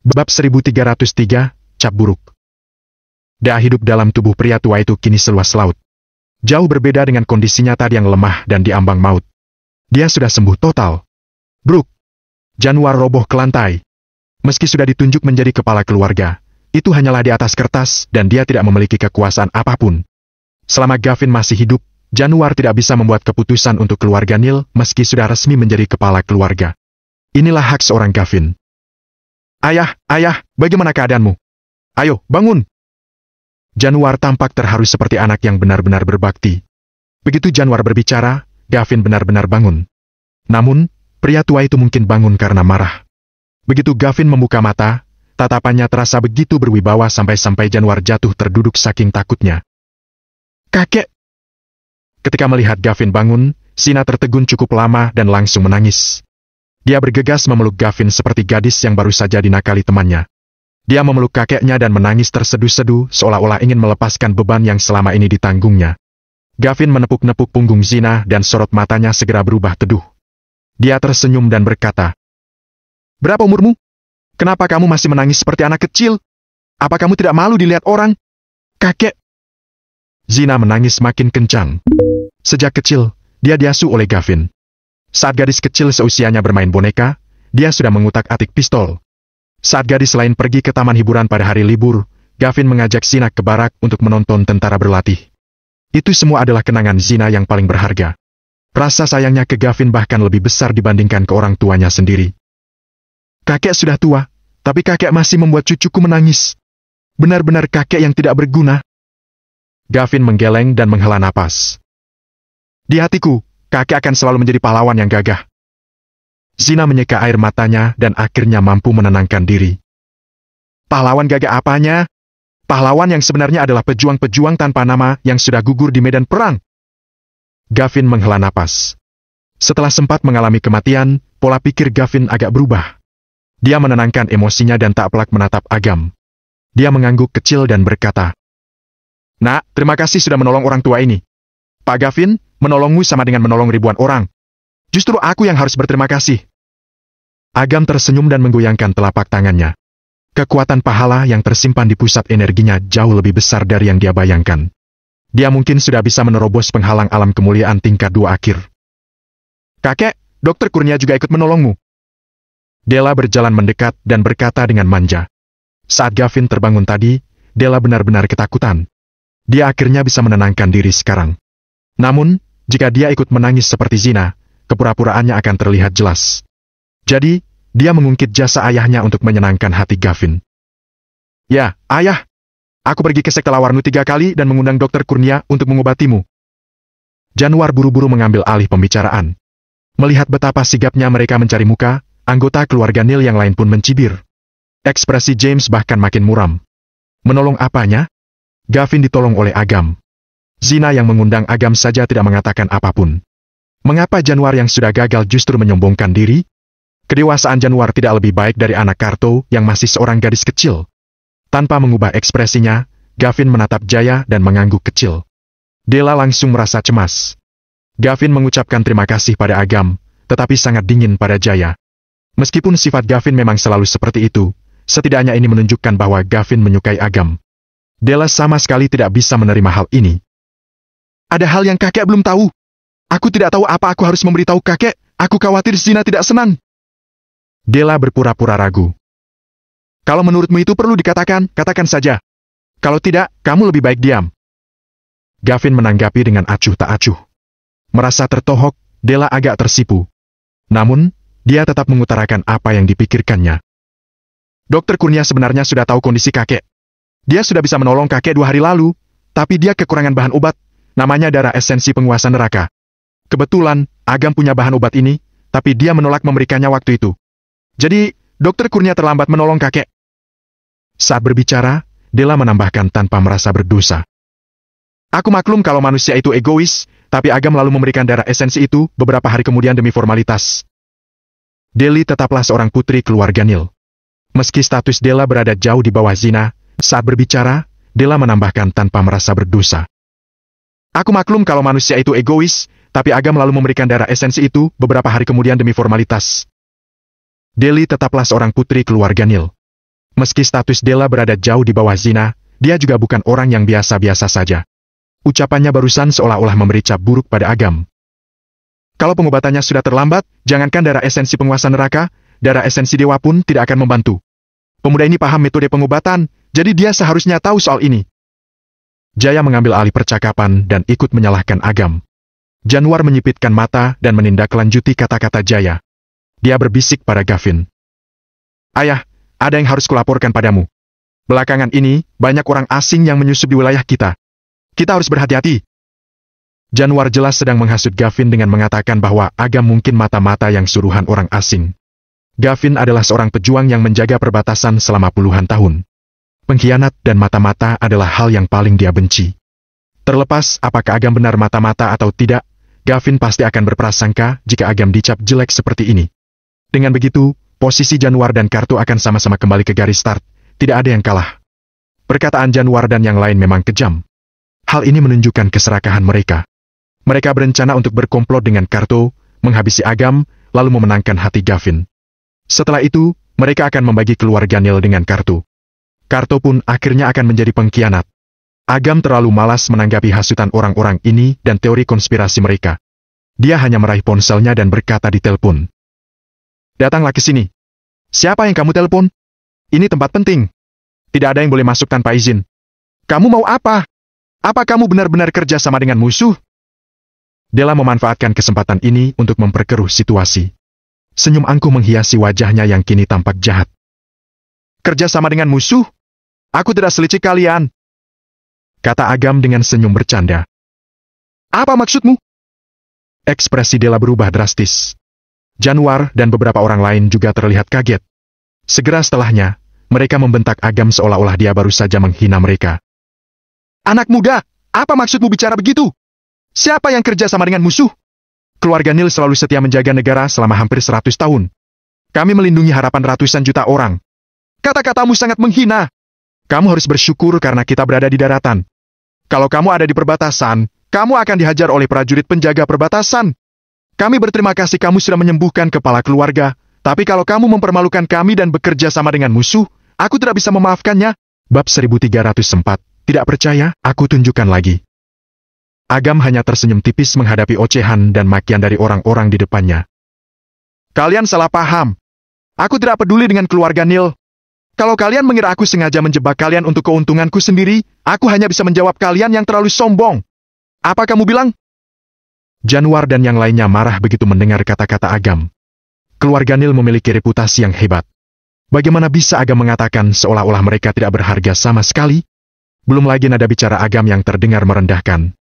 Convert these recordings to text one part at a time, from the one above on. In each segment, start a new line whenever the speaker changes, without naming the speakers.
Bab 1303, Cap Buruk. Daya hidup dalam tubuh pria tua itu kini seluas laut. Jauh berbeda dengan kondisinya tadi yang lemah dan diambang maut. Dia sudah sembuh total. Bruk. Januar roboh ke lantai. Meski sudah ditunjuk menjadi kepala keluarga, itu hanyalah di atas kertas dan dia tidak memiliki kekuasaan apapun. Selama Gavin masih hidup, Januar tidak bisa membuat keputusan untuk keluarga Neil meski sudah resmi menjadi kepala keluarga. Inilah hak seorang Gavin. Ayah, bagaimana keadaanmu? Ayo, bangun! Januar tampak terharu seperti anak yang benar-benar berbakti. Begitu Januar berbicara, Gavin benar-benar bangun. Namun, pria tua itu mungkin bangun karena marah. Begitu Gavin membuka mata, tatapannya terasa begitu berwibawa sampai-sampai Januar jatuh terduduk saking takutnya. Kakek! Ketika melihat Gavin bangun, Sina tertegun cukup lama dan langsung menangis. Dia bergegas memeluk Gavin seperti gadis yang baru saja dinakali temannya. Dia memeluk kakeknya dan menangis terseduh-seduh seolah-olah ingin melepaskan beban yang selama ini ditanggungnya. Gavin menepuk-nepuk punggung Zina dan sorot matanya segera berubah teduh. Dia tersenyum dan berkata, "Berapa umurmu? Kenapa kamu masih menangis seperti anak kecil? Apa kamu tidak malu dilihat orang? Kakek!" Zina menangis makin kencang. Sejak kecil, dia diasuh oleh Gavin. Saat gadis kecil seusianya bermain boneka, dia sudah mengutak-atik pistol. Saat gadis lain pergi ke taman hiburan pada hari libur, Gavin mengajak Zina ke barak untuk menonton tentara berlatih. Itu semua adalah kenangan Zina yang paling berharga. Rasa sayangnya ke Gavin bahkan lebih besar dibandingkan ke orang tuanya sendiri. Kakek sudah tua, tapi kakek masih membuat cucuku menangis. Benar-benar kakek yang tidak berguna. Gavin menggeleng dan menghela napas. Di hatiku, kakek akan selalu menjadi pahlawan yang gagah. Zina menyeka air matanya dan akhirnya mampu menenangkan diri. Pahlawan gagah apanya? Pahlawan yang sebenarnya adalah pejuang-pejuang tanpa nama yang sudah gugur di medan perang. Gavin menghela napas. Setelah sempat mengalami kematian, pola pikir Gavin agak berubah. Dia menenangkan emosinya dan tak pelak menatap Agam. Dia mengangguk kecil dan berkata, "Nak, terima kasih sudah menolong orang tua ini. Pak Gavin, menolongmu sama dengan menolong ribuan orang. Justru aku yang harus berterima kasih." Agam tersenyum dan menggoyangkan telapak tangannya. Kekuatan pahala yang tersimpan di pusat energinya jauh lebih besar dari yang dia bayangkan. Dia mungkin sudah bisa menerobos penghalang alam kemuliaan tingkat 2 akhir. "Kakek, Dokter Kurnia juga ikut menolongmu." Della berjalan mendekat dan berkata dengan manja. Saat Gavin terbangun tadi, Della benar-benar ketakutan. Dia akhirnya bisa menenangkan diri sekarang. Namun, jika dia ikut menangis seperti Zina, kepura-puraannya akan terlihat jelas. Jadi, dia mengungkit jasa ayahnya untuk menyenangkan hati Gavin. "Ya, ayah. Aku pergi ke sekte Lawarnu 3 kali dan mengundang Dokter Kurnia untuk mengobatimu." Januar buru-buru mengambil alih pembicaraan. Melihat betapa sigapnya mereka mencari muka, anggota keluarga Neil yang lain pun mencibir. Ekspresi James bahkan makin muram. Menolong apanya? Gavin ditolong oleh Agam. Zina yang mengundang Agam saja tidak mengatakan apapun. Mengapa Januar yang sudah gagal justru menyombongkan diri? Kedewasaan Januar tidak lebih baik dari anak Karto yang masih seorang gadis kecil. Tanpa mengubah ekspresinya, Gavin menatap Jaya dan mengangguk kecil. Della langsung merasa cemas. Gavin mengucapkan terima kasih pada Agam, tetapi sangat dingin pada Jaya. Meskipun sifat Gavin memang selalu seperti itu, setidaknya ini menunjukkan bahwa Gavin menyukai Agam. Della sama sekali tidak bisa menerima hal ini. "Ada hal yang kakek belum tahu. Aku tidak tahu apa aku harus memberitahu kakek. Aku khawatir Zina tidak senang." Della berpura-pura ragu. "Kalau menurutmu itu perlu dikatakan, katakan saja. Kalau tidak, kamu lebih baik diam." Gavin menanggapi dengan acuh tak acuh. Merasa tertohok, Della agak tersipu. Namun, dia tetap mengutarakan apa yang dipikirkannya. "Dokter Kurnia sebenarnya sudah tahu kondisi kakek. Dia sudah bisa menolong kakek 2 hari lalu, tapi dia kekurangan bahan obat, namanya darah esensi penguasa neraka. Kebetulan, Agam punya bahan obat ini, tapi dia menolak memberikannya waktu itu. Jadi, Dokter Kurnia terlambat menolong kakek." Saat berbicara, Della menambahkan tanpa merasa berdosa. "Aku maklum kalau manusia itu egois, tapi Agam lalu memberikan darah esensi itu beberapa hari kemudian demi formalitas." Deli tetaplah seorang putri keluarga Neil. Meski status Della berada jauh di bawah Zina, saat berbicara, Della menambahkan tanpa merasa berdosa. "Aku maklum kalau manusia itu egois, tapi Agam lalu memberikan darah esensi itu beberapa hari kemudian demi formalitas." Deli tetaplah seorang putri keluarga Neil. Meski status Della berada jauh di bawah Zina, dia juga bukan orang yang biasa-biasa saja. Ucapannya barusan seolah-olah memberi cap buruk pada Agam. Kalau pengobatannya sudah terlambat, jangankan darah esensi penguasa neraka, darah esensi dewa pun tidak akan membantu. Pemuda ini paham metode pengobatan, jadi dia seharusnya tahu soal ini. Jaya mengambil alih percakapan dan ikut menyalahkan Agam. Januar menyipitkan mata dan menindaklanjuti kata-kata Jaya. Dia berbisik pada Gavin. Ayah, ada yang harus kulaporkan padamu. Belakangan ini, banyak orang asing yang menyusup di wilayah kita. Kita harus berhati-hati. Januar jelas sedang menghasut Gavin dengan mengatakan bahwa Agam mungkin mata-mata yang suruhan orang asing. Gavin adalah seorang pejuang yang menjaga perbatasan selama puluhan tahun. Pengkhianat dan mata-mata adalah hal yang paling dia benci. Terlepas apakah Agam benar mata-mata atau tidak, Gavin pasti akan berprasangka jika Agam dicap jelek seperti ini. Dengan begitu, posisi Januar dan Kartu akan sama-sama kembali ke garis start, tidak ada yang kalah. Perkataan Januar dan yang lain memang kejam. Hal ini menunjukkan keserakahan mereka. Mereka berencana untuk berkomplot dengan Kartu, menghabisi Agam, lalu memenangkan hati Gavin. Setelah itu, mereka akan membagi keluarga Nil dengan Kartu. Kartu pun akhirnya akan menjadi pengkhianat. Agam terlalu malas menanggapi hasutan orang-orang ini dan teori konspirasi mereka. Dia hanya meraih ponselnya dan berkata di telepon. Datanglah ke sini. Siapa yang kamu telepon? Ini tempat penting. Tidak ada yang boleh masuk tanpa izin. Kamu mau apa? Apa kamu benar-benar kerja sama dengan musuh? Della memanfaatkan kesempatan ini untuk memperkeruh situasi. Senyum angkuh menghiasi wajahnya yang kini tampak jahat. Kerja sama dengan musuh? Aku tidak selicik kalian. Kata Agam dengan senyum bercanda. Apa maksudmu? Ekspresi Della berubah drastis. Januar dan beberapa orang lain juga terlihat kaget. Segera setelahnya, mereka membentak Agam seolah-olah dia baru saja menghina mereka. Anak muda, apa maksudmu bicara begitu? Siapa yang kerja sama dengan musuh? Keluarga Nil selalu setia menjaga negara selama hampir 100 tahun. Kami melindungi harapan ratusan juta orang. Kata-katamu sangat menghina. Kamu harus bersyukur karena kita berada di daratan. Kalau kamu ada di perbatasan, kamu akan dihajar oleh prajurit penjaga perbatasan. Kami berterima kasih kamu sudah menyembuhkan kepala keluarga, tapi kalau kamu mempermalukan kami dan bekerja sama dengan musuh, aku tidak bisa memaafkannya. Bab 1304, tidak percaya, aku tunjukkan lagi. Agam hanya tersenyum tipis menghadapi ocehan dan makian dari orang-orang di depannya. Kalian salah paham. Aku tidak peduli dengan keluarga Nil. Kalau kalian mengira aku sengaja menjebak kalian untuk keuntunganku sendiri, aku hanya bisa menjawab kalian yang terlalu sombong. Apa kamu bilang? Januar dan yang lainnya marah begitu mendengar kata-kata Agam. Keluarga Nil memiliki reputasi yang hebat. Bagaimana bisa Agam mengatakan seolah-olah mereka tidak berharga sama sekali? Belum lagi nada bicara Agam yang terdengar merendahkan.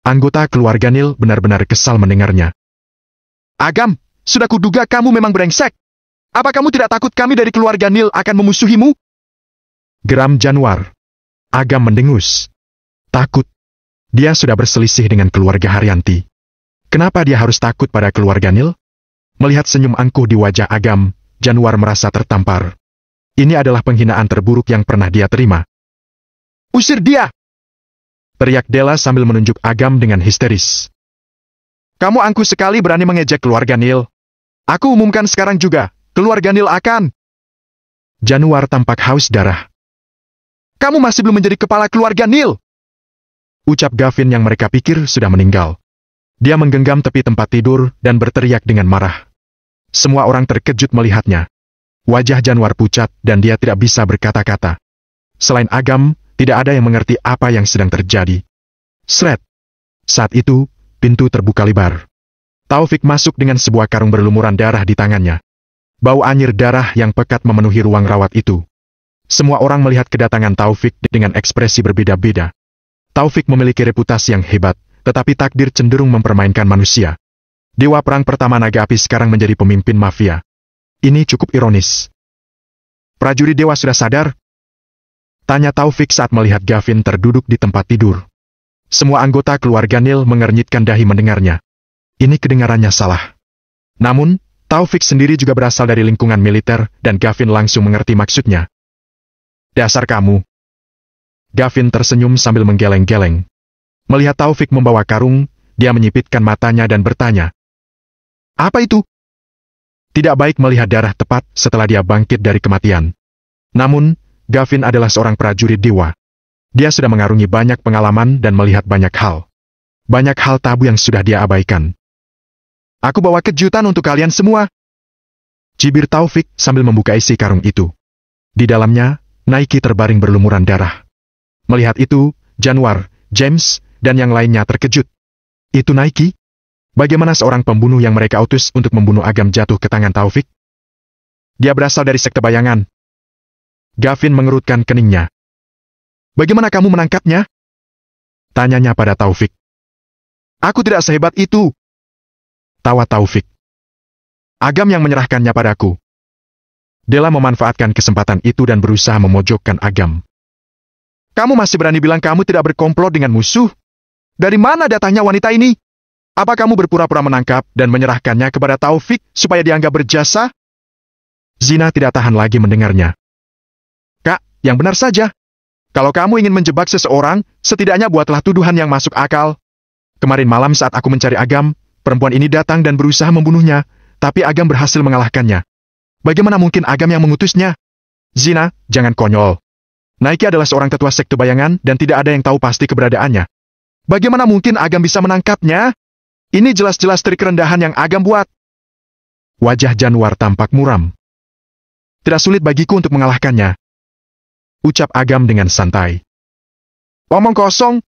Anggota keluarga Nil benar-benar kesal mendengarnya. Agam, sudah kuduga kamu memang brengsek. Apa kamu tidak takut kami dari keluarga Nil akan memusuhimu? Geram Januar. Agam mendengus. Takut. Dia sudah berselisih dengan keluarga Haryanti. Kenapa dia harus takut pada keluarga Nil? Melihat senyum angkuh di wajah Agam, Januar merasa tertampar. Ini adalah penghinaan terburuk yang pernah dia terima. Usir dia! Teriak Della sambil menunjuk Agam dengan histeris. Kamu angkuh sekali berani mengejek keluarga Nil. Aku umumkan sekarang juga, keluarga Nil akan... Januar tampak haus darah. Kamu masih belum menjadi kepala keluarga Nil. Ucap Gavin yang mereka pikir sudah meninggal. Dia menggenggam tepi tempat tidur dan berteriak dengan marah. Semua orang terkejut melihatnya. Wajah Januar pucat dan dia tidak bisa berkata-kata. Selain Agam, tidak ada yang mengerti apa yang sedang terjadi. Sret. Saat itu, pintu terbuka lebar. Taufik masuk dengan sebuah karung berlumuran darah di tangannya. Bau anyir darah yang pekat memenuhi ruang rawat itu. Semua orang melihat kedatangan Taufik dengan ekspresi berbeda-beda. Taufik memiliki reputasi yang hebat, tetapi takdir cenderung mempermainkan manusia. Dewa perang pertama naga api sekarang menjadi pemimpin mafia. Ini cukup ironis. Prajurit dewa sudah sadar? Tanya Taufik saat melihat Gavin terduduk di tempat tidur. Semua anggota keluarga Nil mengernyitkan dahi mendengarnya. Ini kedengarannya salah. Namun, Taufik sendiri juga berasal dari lingkungan militer dan Gavin langsung mengerti maksudnya. Dasar kamu. Gavin tersenyum sambil menggeleng-geleng. Melihat Taufik membawa karung, dia menyipitkan matanya dan bertanya. Apa itu? Tidak baik melihat darah tepat setelah dia bangkit dari kematian. Namun, Gavin adalah seorang prajurit dewa. Dia sudah mengarungi banyak pengalaman dan melihat banyak hal. Banyak hal tabu yang sudah dia abaikan. Aku bawa kejutan untuk kalian semua. Cibir Taufik sambil membuka isi karung itu. Di dalamnya, Naiki terbaring berlumuran darah. Melihat itu, Januar, James, dan yang lainnya terkejut. Itu Naiki? Bagaimana seorang pembunuh yang mereka utus untuk membunuh Agam jatuh ke tangan Taufik? Dia berasal dari sekte bayangan. Gavin mengerutkan keningnya. Bagaimana kamu menangkapnya? Tanyanya pada Taufik. Aku tidak sehebat itu. Tawa Taufik. Agam yang menyerahkannya padaku. Dela memanfaatkan kesempatan itu dan berusaha memojokkan Agam. Kamu masih berani bilang kamu tidak berkomplot dengan musuh? Dari mana datangnya wanita ini? Apa kamu berpura-pura menangkap dan menyerahkannya kepada Taufik supaya dianggap berjasa? Zina tidak tahan lagi mendengarnya. Kak, yang benar saja. Kalau kamu ingin menjebak seseorang, setidaknya buatlah tuduhan yang masuk akal. Kemarin malam saat aku mencari Agam, perempuan ini datang dan berusaha membunuhnya, tapi Agam berhasil mengalahkannya. Bagaimana mungkin Agam yang mengutusnya? Zina, jangan konyol. Naiki adalah seorang tetua sekte bayangan dan tidak ada yang tahu pasti keberadaannya. Bagaimana mungkin Agam bisa menangkapnya? Ini jelas-jelas trik rendahan yang Agam buat. Wajah Januar tampak muram. Tidak sulit bagiku untuk mengalahkannya. Ucap Agam dengan santai. Omong kosong.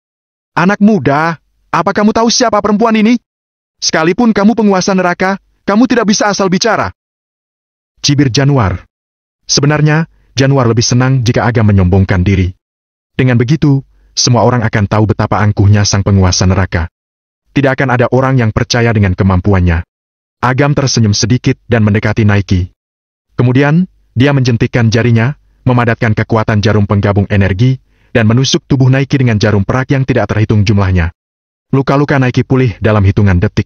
Anak muda, apa kamu tahu siapa perempuan ini? Sekalipun kamu penguasa neraka, kamu tidak bisa asal bicara. Cibir Januar. Sebenarnya, Januar lebih senang jika Agam menyombongkan diri. Dengan begitu, semua orang akan tahu betapa angkuhnya sang penguasa neraka. Tidak akan ada orang yang percaya dengan kemampuannya. Agam tersenyum sedikit dan mendekati Naiki. Kemudian, dia menjentikkan jarinya, memadatkan kekuatan jarum penggabung energi, dan menusuk tubuh Naiki dengan jarum perak yang tidak terhitung jumlahnya. Luka-luka Naiki pulih dalam hitungan detik.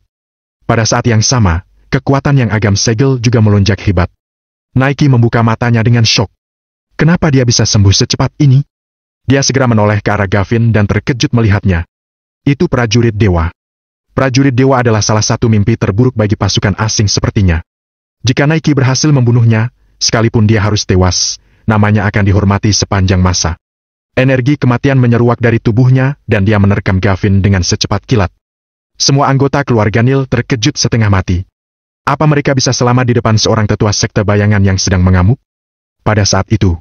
Pada saat yang sama, kekuatan yang Agam segel juga melonjak hebat. Naiki membuka matanya dengan syok. Kenapa dia bisa sembuh secepat ini? Dia segera menoleh ke arah Gavin dan terkejut melihatnya. Itu prajurit dewa. Prajurit dewa adalah salah satu mimpi terburuk bagi pasukan asing sepertinya. Jika Naiki berhasil membunuhnya, sekalipun dia harus tewas, namanya akan dihormati sepanjang masa. Energi kematian menyeruak dari tubuhnya dan dia menerkam Gavin dengan secepat kilat. Semua anggota keluarga Nil terkejut setengah mati. Apa mereka bisa selamat di depan seorang tetua sekte bayangan yang sedang mengamuk? Pada saat itu,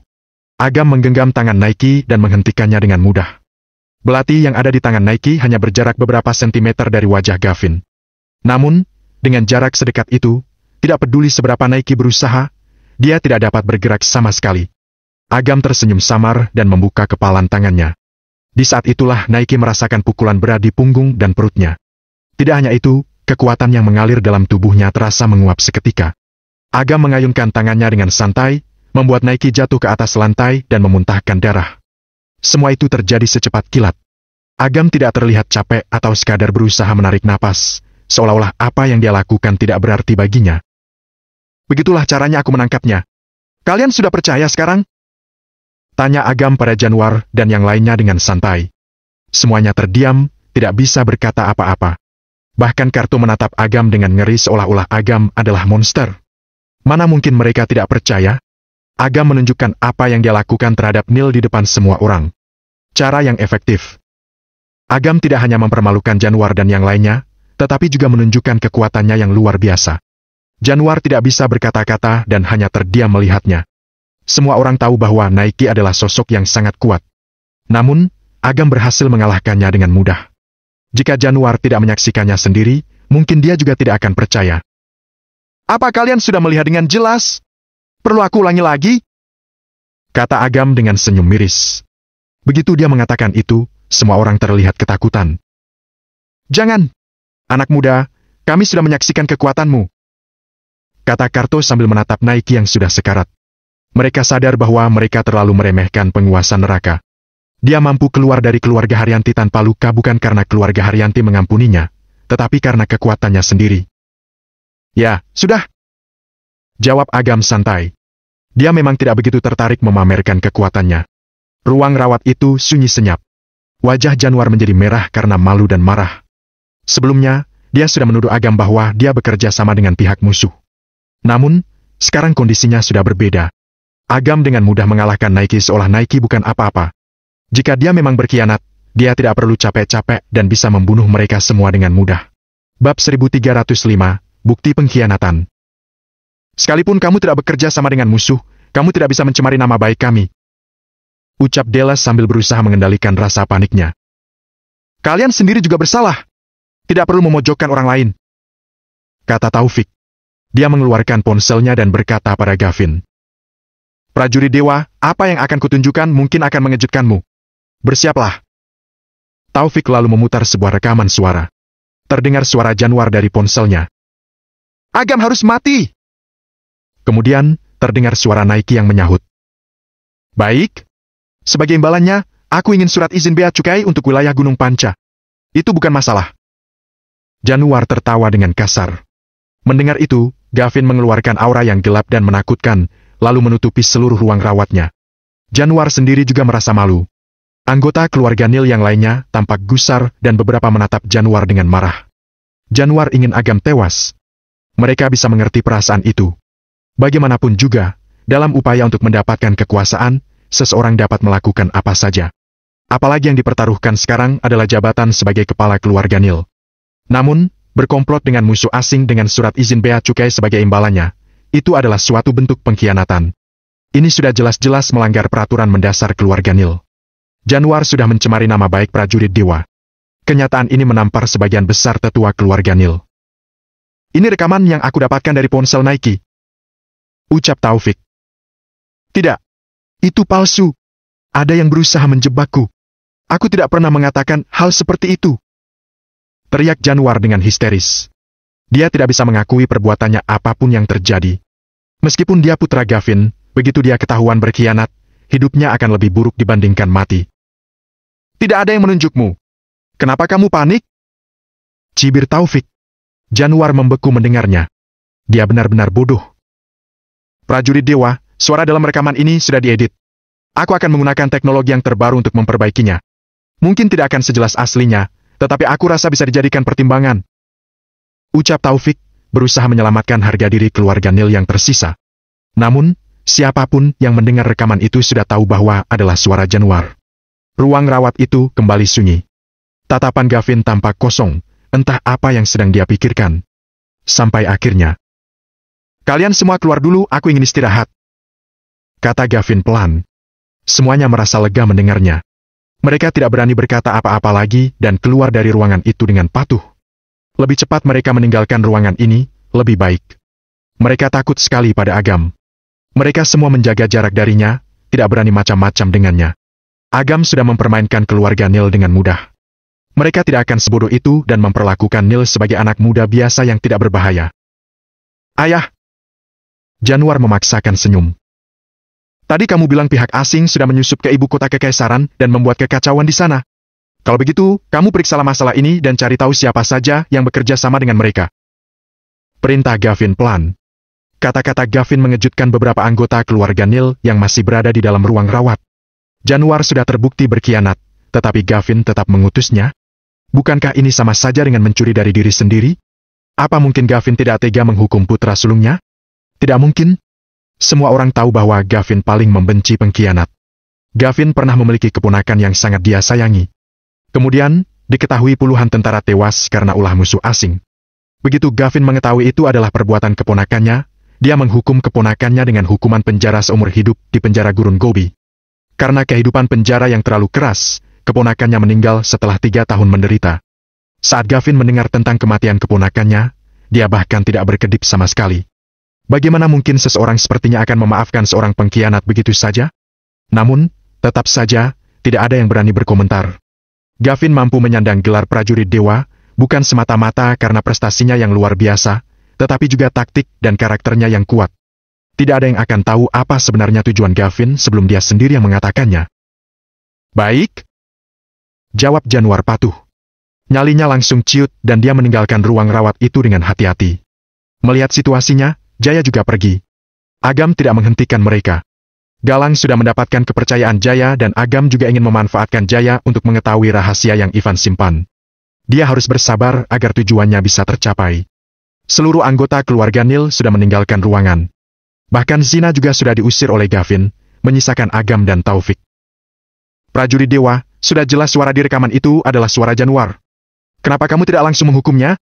Agam menggenggam tangan Naiki dan menghentikannya dengan mudah. Belati yang ada di tangan Naiki hanya berjarak beberapa sentimeter dari wajah Gavin. Namun, dengan jarak sedekat itu, tidak peduli seberapa Naiki berusaha, dia tidak dapat bergerak sama sekali. Agam tersenyum samar dan membuka kepalan tangannya. Di saat itulah Naiki merasakan pukulan berat di punggung dan perutnya. Tidak hanya itu, kekuatan yang mengalir dalam tubuhnya terasa menguap seketika. Agam mengayunkan tangannya dengan santai, membuat Naiki jatuh ke atas lantai dan memuntahkan darah. Semua itu terjadi secepat kilat. Agam tidak terlihat capek atau sekadar berusaha menarik napas, seolah-olah apa yang dia lakukan tidak berarti baginya. Begitulah caranya aku menangkapnya. Kalian sudah percaya sekarang? Tanya Agam pada Januar dan yang lainnya dengan santai. Semuanya terdiam, tidak bisa berkata apa-apa. Bahkan Kartu menatap Agam dengan ngeri seolah-olah Agam adalah monster. Mana mungkin mereka tidak percaya? Agam menunjukkan apa yang dia lakukan terhadap Nil di depan semua orang. Cara yang efektif. Agam tidak hanya mempermalukan Januar dan yang lainnya, tetapi juga menunjukkan kekuatannya yang luar biasa. Januar tidak bisa berkata-kata dan hanya terdiam melihatnya. Semua orang tahu bahwa Naiki adalah sosok yang sangat kuat. Namun, Agam berhasil mengalahkannya dengan mudah. Jika Januar tidak menyaksikannya sendiri, mungkin dia juga tidak akan percaya. Apa kalian sudah melihat dengan jelas? Perlu aku ulangi lagi? Kata Agam dengan senyum miris. Begitu dia mengatakan itu, semua orang terlihat ketakutan. Jangan! Anak muda, kami sudah menyaksikan kekuatanmu. Kata Karto sambil menatap Naiki yang sudah sekarat. Mereka sadar bahwa mereka terlalu meremehkan penguasa neraka. Dia mampu keluar dari keluarga Haryanti tanpa luka bukan karena keluarga Haryanti mengampuninya, tetapi karena kekuatannya sendiri. Ya, sudah. Jawab Agam santai. Dia memang tidak begitu tertarik memamerkan kekuatannya. Ruang rawat itu sunyi senyap. Wajah Januar menjadi merah karena malu dan marah. Sebelumnya, dia sudah menuduh Agam bahwa dia bekerja sama dengan pihak musuh. Namun, sekarang kondisinya sudah berbeda. Agam dengan mudah mengalahkan Naiki seolah Naiki bukan apa-apa. Jika dia memang berkhianat, dia tidak perlu capek-capek dan bisa membunuh mereka semua dengan mudah. Bab 1305, Bukti Pengkhianatan. Sekalipun kamu tidak bekerja sama dengan musuh, kamu tidak bisa mencemari nama baik kami. Ucap Delas sambil berusaha mengendalikan rasa paniknya. Kalian sendiri juga bersalah. Tidak perlu memojokkan orang lain, kata Taufik. Dia mengeluarkan ponselnya dan berkata pada Gavin. Prajurit dewa, apa yang akan kutunjukkan mungkin akan mengejutkanmu. Bersiaplah. Taufik lalu memutar sebuah rekaman suara. Terdengar suara Januar dari ponselnya. Agam harus mati. Kemudian, terdengar suara Naiki yang menyahut. Baik. Sebagai imbalannya, aku ingin surat izin bea cukai untuk wilayah Gunung Panca. Itu bukan masalah. Januar tertawa dengan kasar. Mendengar itu, Gavin mengeluarkan aura yang gelap dan menakutkan, lalu menutupi seluruh ruang rawatnya. Januar sendiri juga merasa malu. Anggota keluarga Nil yang lainnya tampak gusar dan beberapa menatap Januar dengan marah. Januar ingin Agam tewas. Mereka bisa mengerti perasaan itu. Bagaimanapun juga, dalam upaya untuk mendapatkan kekuasaan, seseorang dapat melakukan apa saja. Apalagi yang dipertaruhkan sekarang adalah jabatan sebagai kepala keluarga Nil. Namun, berkomplot dengan musuh asing dengan surat izin bea cukai sebagai imbalannya, itu adalah suatu bentuk pengkhianatan. Ini sudah jelas-jelas melanggar peraturan mendasar keluarga Nil. Januar sudah mencemari nama baik prajurit dewa. Kenyataan ini menampar sebagian besar tetua keluarga Nil. Ini rekaman yang aku dapatkan dari ponsel Naiki, ucap Taufik. Tidak. Itu palsu. Ada yang berusaha menjebakku. Aku tidak pernah mengatakan hal seperti itu. Teriak Januar dengan histeris. Dia tidak bisa mengakui perbuatannya apapun yang terjadi. Meskipun dia putra Gavin, begitu dia ketahuan berkhianat, hidupnya akan lebih buruk dibandingkan mati. Tidak ada yang menunjukmu. Kenapa kamu panik? Cibir Taufik. Januar membeku mendengarnya. Dia benar-benar bodoh. Prajurit dewa, suara dalam rekaman ini sudah diedit. Aku akan menggunakan teknologi yang terbaru untuk memperbaikinya. Mungkin tidak akan sejelas aslinya, tetapi aku rasa bisa dijadikan pertimbangan. Ucap Taufik, berusaha menyelamatkan harga diri keluarga Nil yang tersisa. Namun, siapapun yang mendengar rekaman itu sudah tahu bahwa adalah suara Januar. Ruang rawat itu kembali sunyi. Tatapan Gavin tampak kosong, entah apa yang sedang dia pikirkan. Sampai akhirnya. Kalian semua keluar dulu, aku ingin istirahat, kata Gavin pelan. Semuanya merasa lega mendengarnya. Mereka tidak berani berkata apa-apa lagi dan keluar dari ruangan itu dengan patuh. Lebih cepat mereka meninggalkan ruangan ini, lebih baik. Mereka takut sekali pada Agam. Mereka semua menjaga jarak darinya, tidak berani macam-macam dengannya. Agam sudah mempermainkan keluarga Nil dengan mudah. Mereka tidak akan sebodoh itu dan memperlakukan Nil sebagai anak muda biasa yang tidak berbahaya. Ayah! Januar memaksakan senyum. Tadi kamu bilang pihak asing sudah menyusup ke ibu kota kekaisaran dan membuat kekacauan di sana. Kalau begitu, kamu periksalah masalah ini dan cari tahu siapa saja yang bekerja sama dengan mereka. Perintah Gavin pelan. Kata-kata Gavin mengejutkan beberapa anggota keluarga Nil yang masih berada di dalam ruang rawat. Januar sudah terbukti berkhianat, tetapi Gavin tetap mengutusnya. Bukankah ini sama saja dengan mencuri dari diri sendiri? Apa mungkin Gavin tidak tega menghukum putra sulungnya? Tidak mungkin. Semua orang tahu bahwa Gavin paling membenci pengkhianat. Gavin pernah memiliki keponakan yang sangat dia sayangi. Kemudian, diketahui puluhan tentara tewas karena ulah musuh asing. Begitu Gavin mengetahui itu adalah perbuatan keponakannya, dia menghukum keponakannya dengan hukuman penjara seumur hidup di penjara gurun Gobi. Karena kehidupan penjara yang terlalu keras, keponakannya meninggal setelah 3 tahun menderita. Saat Gavin mendengar tentang kematian keponakannya, dia bahkan tidak berkedip sama sekali. Bagaimana mungkin seseorang sepertinya akan memaafkan seorang pengkhianat begitu saja? Namun, tetap saja, tidak ada yang berani berkomentar. Gavin mampu menyandang gelar prajurit dewa, bukan semata-mata karena prestasinya yang luar biasa, tetapi juga taktik dan karakternya yang kuat. Tidak ada yang akan tahu apa sebenarnya tujuan Gavin sebelum dia sendiri yang mengatakannya. Baik, jawab Januar patuh. Nyalinya langsung ciut dan dia meninggalkan ruang rawat itu dengan hati-hati. Melihat situasinya, Jaya juga pergi. Agam tidak menghentikan mereka. Galang sudah mendapatkan kepercayaan Jaya dan Agam juga ingin memanfaatkan Jaya untuk mengetahui rahasia yang Ivan simpan. Dia harus bersabar agar tujuannya bisa tercapai. Seluruh anggota keluarga Nil sudah meninggalkan ruangan. Bahkan Zina juga sudah diusir oleh Gavin, menyisakan Agam dan Taufik. Prajurit dewa, sudah jelas suara di rekaman itu adalah suara Januar. Kenapa kamu tidak langsung menghukumnya?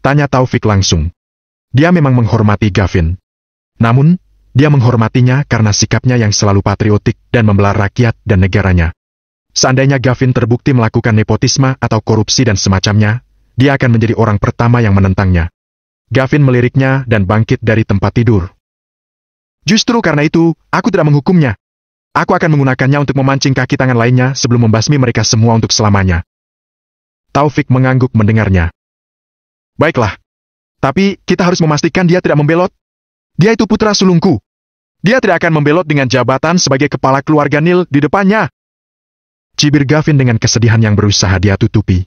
Tanya Taufik langsung. Dia memang menghormati Gavin. Namun, dia menghormatinya karena sikapnya yang selalu patriotik dan membela rakyat dan negaranya. Seandainya Gavin terbukti melakukan nepotisme atau korupsi dan semacamnya, dia akan menjadi orang pertama yang menentangnya. Gavin meliriknya dan bangkit dari tempat tidur. Justru karena itu, aku tidak menghukumnya. Aku akan menggunakannya untuk memancing kaki tangan lainnya sebelum membasmi mereka semua untuk selamanya. Taufik mengangguk mendengarnya. Baiklah. Tapi, kita harus memastikan dia tidak membelot. Dia itu putra sulungku. Dia tidak akan membelot dengan jabatan sebagai kepala keluarga Nil di depannya. Cibir Gavin dengan kesedihan yang berusaha dia tutupi.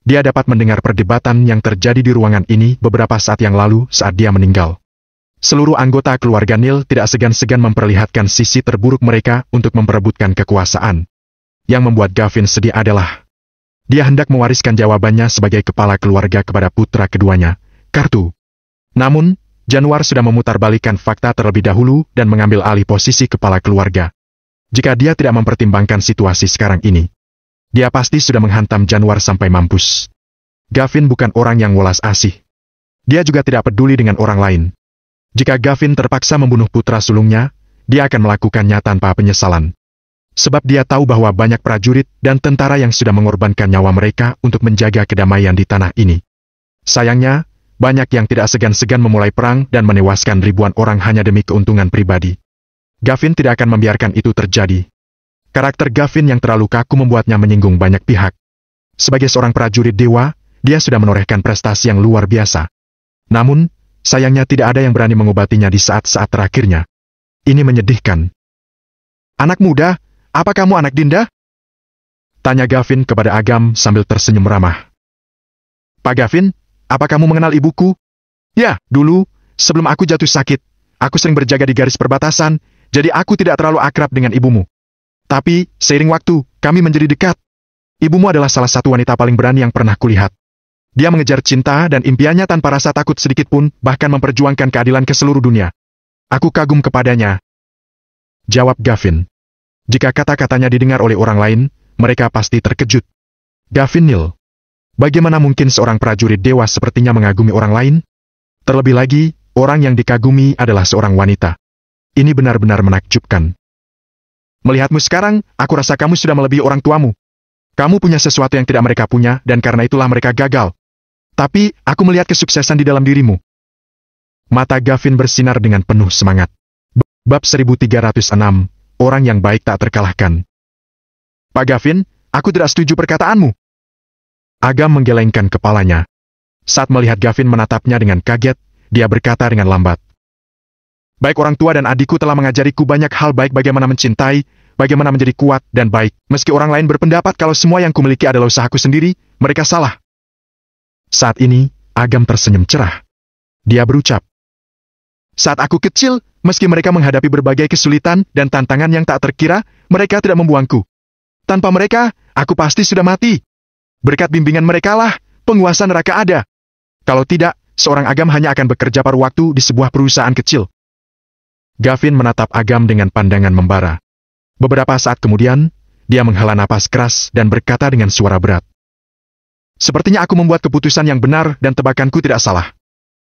Dia dapat mendengar perdebatan yang terjadi di ruangan ini beberapa saat yang lalu saat dia meninggal. Seluruh anggota keluarga Nil tidak segan-segan memperlihatkan sisi terburuk mereka untuk memperebutkan kekuasaan. Yang membuat Gavin sedih adalah dia hendak mewariskan jawabannya sebagai kepala keluarga kepada putra keduanya, Kartu. Namun, Januar sudah memutarbalikkan fakta terlebih dahulu dan mengambil alih posisi kepala keluarga. Jika dia tidak mempertimbangkan situasi sekarang ini, dia pasti sudah menghantam Januar sampai mampus. Gavin bukan orang yang welas asih. Dia juga tidak peduli dengan orang lain. Jika Gavin terpaksa membunuh putra sulungnya, dia akan melakukannya tanpa penyesalan. Sebab dia tahu bahwa banyak prajurit dan tentara yang sudah mengorbankan nyawa mereka untuk menjaga kedamaian di tanah ini. Sayangnya, banyak yang tidak segan-segan memulai perang dan menewaskan ribuan orang hanya demi keuntungan pribadi. Gavin tidak akan membiarkan itu terjadi. Karakter Gavin yang terlalu kaku membuatnya menyinggung banyak pihak. Sebagai seorang prajurit dewa, dia sudah menorehkan prestasi yang luar biasa. Namun, sayangnya tidak ada yang berani mengobatinya di saat-saat terakhirnya. Ini menyedihkan. Anak muda, apa kamu anak Dinda? Tanya Gavin kepada Agam sambil tersenyum ramah. Pak Gavin, apa kamu mengenal ibuku? Ya, dulu, sebelum aku jatuh sakit, aku sering berjaga di garis perbatasan, jadi aku tidak terlalu akrab dengan ibumu. Tapi, seiring waktu, kami menjadi dekat. Ibumu adalah salah satu wanita paling berani yang pernah kulihat. Dia mengejar cinta dan impiannya tanpa rasa takut sedikit pun, bahkan memperjuangkan keadilan ke seluruh dunia. Aku kagum kepadanya. Jawab Gavin. Jika kata-katanya didengar oleh orang lain, mereka pasti terkejut. Gavin Nil. Bagaimana mungkin seorang prajurit dewa sepertinya mengagumi orang lain? Terlebih lagi, orang yang dikagumi adalah seorang wanita. Ini benar-benar menakjubkan. Melihatmu sekarang, aku rasa kamu sudah melebihi orang tuamu. Kamu punya sesuatu yang tidak mereka punya, dan karena itulah mereka gagal. Tapi, aku melihat kesuksesan di dalam dirimu. Mata Gavin bersinar dengan penuh semangat. Bab 1306, orang yang baik tak terkalahkan. Pak Gavin, aku tidak setuju perkataanmu. Agam menggelengkan kepalanya. Saat melihat Gavin menatapnya dengan kaget, dia berkata dengan lambat. Baik orang tua dan adikku telah mengajariku banyak hal baik bagaimana mencintai, bagaimana menjadi kuat dan baik. Meski orang lain berpendapat kalau semua yang kumiliki adalah usahaku sendiri, mereka salah. Saat ini, Agam tersenyum cerah. Dia berucap. Saat aku kecil, meski mereka menghadapi berbagai kesulitan dan tantangan yang tak terkira, mereka tidak membuangku. Tanpa mereka, aku pasti sudah mati. Berkat bimbingan mereka lah, penguasa neraka ada. Kalau tidak, seorang Agam hanya akan bekerja paruh waktu di sebuah perusahaan kecil. Gavin menatap Agam dengan pandangan membara. Beberapa saat kemudian, dia menghela napas keras dan berkata dengan suara berat. Sepertinya aku membuat keputusan yang benar dan tebakanku tidak salah.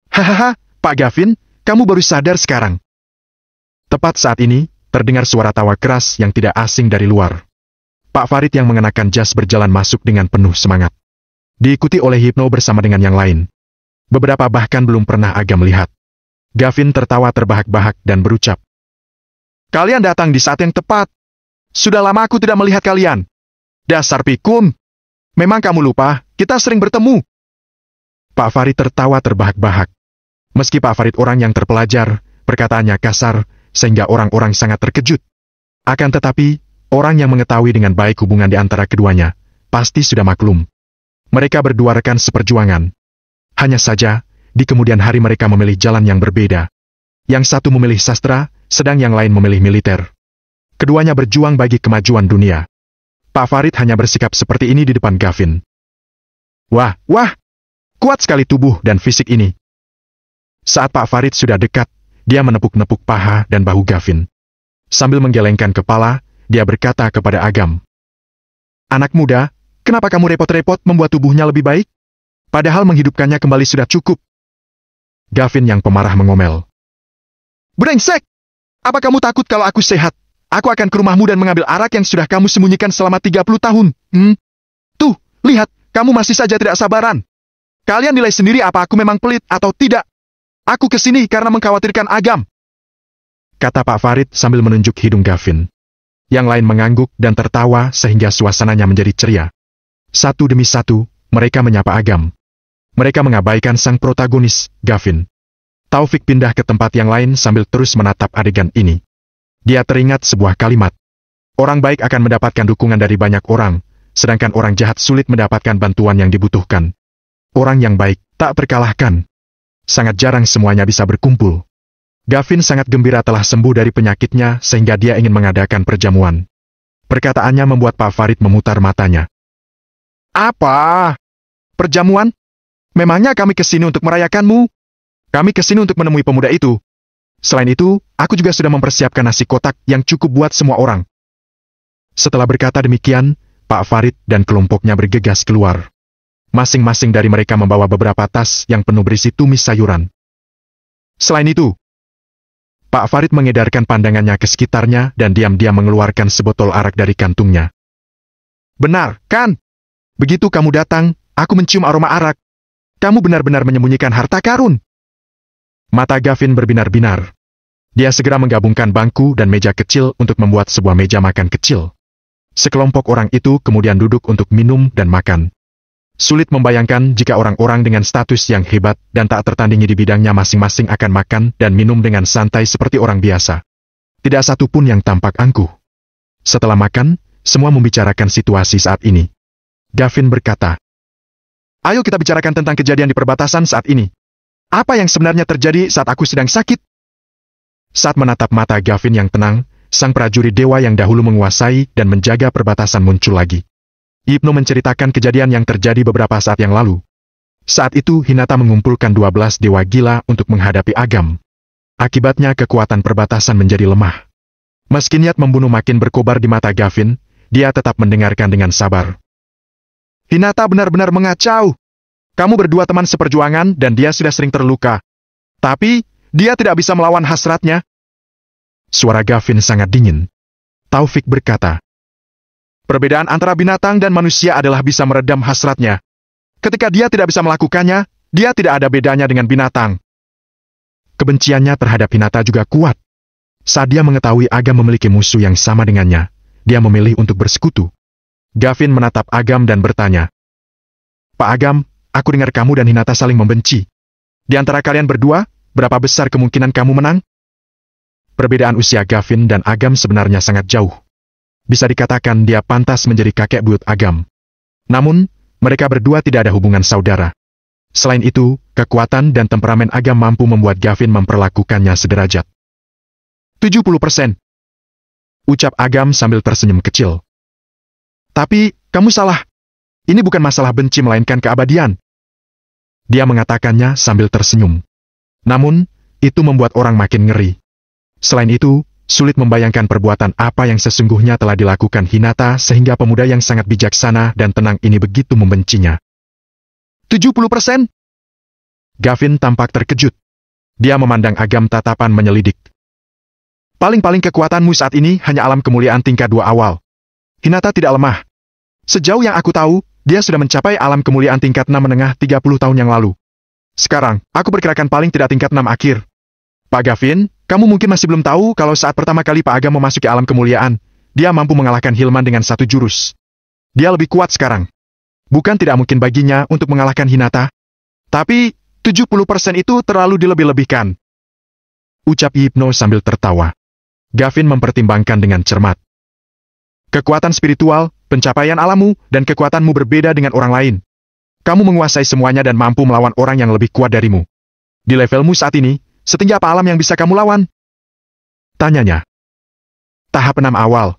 Hahaha, Pak Gavin, kamu baru sadar sekarang. Tepat saat ini, terdengar suara tawa keras yang tidak asing dari luar. Pak Farid yang mengenakan jas berjalan masuk dengan penuh semangat. Diikuti oleh Hypno bersama dengan yang lain. Beberapa bahkan belum pernah Agam melihat. Gavin tertawa terbahak-bahak dan berucap. Kalian datang di saat yang tepat. Sudah lama aku tidak melihat kalian. Dasar pikun. Memang kamu lupa, kita sering bertemu. Pak Farid tertawa terbahak-bahak. Meski Pak Farid orang yang terpelajar, perkataannya kasar, sehingga orang-orang sangat terkejut. Akan tetapi, orang yang mengetahui dengan baik hubungan di antara keduanya, pasti sudah maklum. Mereka berdua rekan seperjuangan. Hanya saja, di kemudian hari mereka memilih jalan yang berbeda. Yang satu memilih sastra, sedang yang lain memilih militer. Keduanya berjuang bagi kemajuan dunia. Pak Farid hanya bersikap seperti ini di depan Gavin. Wah, kuat sekali tubuh dan fisik ini. Saat Pak Farid sudah dekat, dia menepuk-nepuk paha dan bahu Gavin. Sambil menggelengkan kepala, dia berkata kepada Agam. Anak muda, kenapa kamu repot-repot membuat tubuhnya lebih baik? Padahal menghidupkannya kembali sudah cukup. Gavin yang pemarah mengomel. Brengsek! Apa kamu takut kalau aku sehat? Aku akan ke rumahmu dan mengambil arak yang sudah kamu sembunyikan selama 30 tahun. Tuh, lihat, kamu masih saja tidak sabaran. Kalian nilai sendiri apa aku memang pelit atau tidak. Aku kesini karena mengkhawatirkan Agam. Kata Pak Farid sambil menunjuk hidung Gavin. Yang lain mengangguk dan tertawa sehingga suasananya menjadi ceria. Satu demi satu, mereka menyapa Agam. Mereka mengabaikan sang protagonis, Gavin. Taufik pindah ke tempat yang lain sambil terus menatap adegan ini. Dia teringat sebuah kalimat. Orang baik akan mendapatkan dukungan dari banyak orang, sedangkan orang jahat sulit mendapatkan bantuan yang dibutuhkan. Orang yang baik tak terkalahkan. Sangat jarang semuanya bisa berkumpul. Gavin sangat gembira telah sembuh dari penyakitnya sehingga dia ingin mengadakan perjamuan. Perkataannya membuat Pak Farid memutar matanya. Apa? Perjamuan? Memangnya kami kesini untuk merayakanmu? Kami kesini untuk menemui pemuda itu. Selain itu, aku juga sudah mempersiapkan nasi kotak yang cukup buat semua orang. Setelah berkata demikian, Pak Farid dan kelompoknya bergegas keluar. Masing-masing dari mereka membawa beberapa tas yang penuh berisi tumis sayuran. Selain itu, Pak Farid mengedarkan pandangannya ke sekitarnya dan diam-diam mengeluarkan sebotol arak dari kantungnya. Benar, kan? Begitu kamu datang, aku mencium aroma arak. Kamu benar-benar menyembunyikan harta karun. Mata Gavin berbinar-binar. Dia segera menggabungkan bangku dan meja kecil untuk membuat sebuah meja makan kecil. Sekelompok orang itu kemudian duduk untuk minum dan makan. Sulit membayangkan jika orang-orang dengan status yang hebat dan tak tertandingi di bidangnya masing-masing akan makan dan minum dengan santai seperti orang biasa. Tidak satu pun yang tampak angkuh. Setelah makan, semua membicarakan situasi saat ini. Gavin berkata, Ayo kita bicarakan tentang kejadian di perbatasan saat ini. Apa yang sebenarnya terjadi saat aku sedang sakit? Saat menatap mata Gavin yang tenang, sang prajurit dewa yang dahulu menguasai dan menjaga perbatasan muncul lagi. Ibnu menceritakan kejadian yang terjadi beberapa saat yang lalu. Saat itu Hinata mengumpulkan 12 dewa gila untuk menghadapi Agam. Akibatnya kekuatan perbatasan menjadi lemah. Meski niat membunuh makin berkobar di mata Gavin, dia tetap mendengarkan dengan sabar. Hinata benar-benar mengacau. Kamu berdua teman seperjuangan dan dia sudah sering terluka. Tapi, dia tidak bisa melawan hasratnya. Suara Gavin sangat dingin. Taufik berkata, perbedaan antara binatang dan manusia adalah bisa meredam hasratnya. Ketika dia tidak bisa melakukannya, dia tidak ada bedanya dengan binatang. Kebenciannya terhadap Hinata juga kuat. Saat dia mengetahui Agam memiliki musuh yang sama dengannya, dia memilih untuk bersekutu. Gavin menatap Agam dan bertanya, Pak Agam, aku dengar kamu dan Hinata saling membenci. Di antara kalian berdua, berapa besar kemungkinan kamu menang? Perbedaan usia Gavin dan Agam sebenarnya sangat jauh. Bisa dikatakan dia pantas menjadi kakek buyut Agam. Namun, mereka berdua tidak ada hubungan saudara. Selain itu, kekuatan dan temperamen Agam mampu membuat Gavin memperlakukannya sederajat. 70%. Ucap Agam sambil tersenyum kecil. Tapi, kamu salah. Ini bukan masalah benci melainkan keabadian. Dia mengatakannya sambil tersenyum. Namun, itu membuat orang makin ngeri. Selain itu, sulit membayangkan perbuatan apa yang sesungguhnya telah dilakukan Hinata sehingga pemuda yang sangat bijaksana dan tenang ini begitu membencinya. 70%? Gavin tampak terkejut. Dia memandang Agam tatapan menyelidik. Paling-paling kekuatanmu saat ini hanya alam kemuliaan tingkat 2 awal. Hinata tidak lemah. Sejauh yang aku tahu, dia sudah mencapai alam kemuliaan tingkat 6 menengah 30 tahun yang lalu. Sekarang, aku perkirakan paling tidak tingkat 6 akhir. Pak Gavin, kamu mungkin masih belum tahu kalau saat pertama kali Pak Agam memasuki alam kemuliaan, dia mampu mengalahkan Hilman dengan 1 jurus. Dia lebih kuat sekarang. Bukan tidak mungkin baginya untuk mengalahkan Hinata. Tapi, 70% itu terlalu dilebih-lebihkan. Ucap Ibnu sambil tertawa. Gavin mempertimbangkan dengan cermat. Kekuatan spiritual, pencapaian alammu, dan kekuatanmu berbeda dengan orang lain. Kamu menguasai semuanya dan mampu melawan orang yang lebih kuat darimu. Di levelmu saat ini, setinggi apa alam yang bisa kamu lawan? Tanyanya. Tahap 6 awal.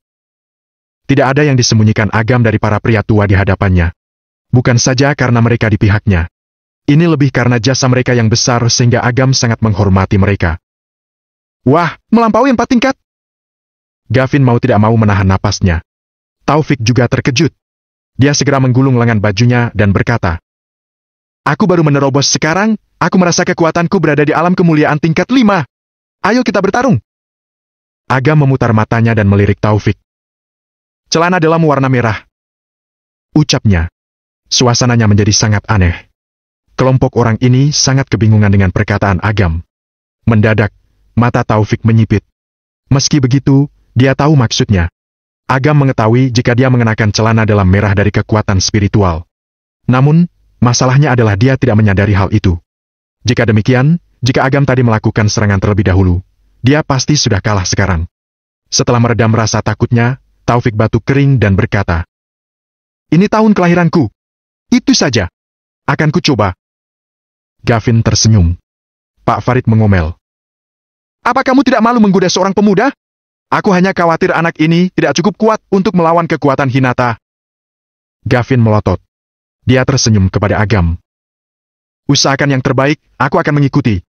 Tidak ada yang disembunyikan Agam dari para pria tua di hadapannya. Bukan saja karena mereka di pihaknya. Ini lebih karena jasa mereka yang besar sehingga Agam sangat menghormati mereka. Wah, melampaui 4 tingkat. Gavin mau tidak mau menahan napasnya. Taufik juga terkejut. Dia segera menggulung lengan bajunya dan berkata, "Aku baru menerobos sekarang, aku merasa kekuatanku berada di alam kemuliaan tingkat 5. Ayo kita bertarung." Agam memutar matanya dan melirik Taufik. "Celana dalam warna merah," ucapnya. Suasananya menjadi sangat aneh. Kelompok orang ini sangat kebingungan dengan perkataan Agam. Mendadak, mata Taufik menyipit. Meski begitu, dia tahu maksudnya. Agam mengetahui jika dia mengenakan celana dalam merah dari kekuatan spiritual. Namun, masalahnya adalah dia tidak menyadari hal itu. Jika demikian, jika Agam tadi melakukan serangan terlebih dahulu, dia pasti sudah kalah sekarang. Setelah meredam rasa takutnya, Taufik batuk kering dan berkata, "Ini tahun kelahiranku. Itu saja. Akan kucoba." Gavin tersenyum. Pak Farid mengomel, "Apa kamu tidak malu menggoda seorang pemuda? Aku hanya khawatir anak ini tidak cukup kuat untuk melawan kekuatan Hinata." Gavin melotot. Dia tersenyum kepada Agam. "Usahakan yang terbaik, aku akan mengikuti."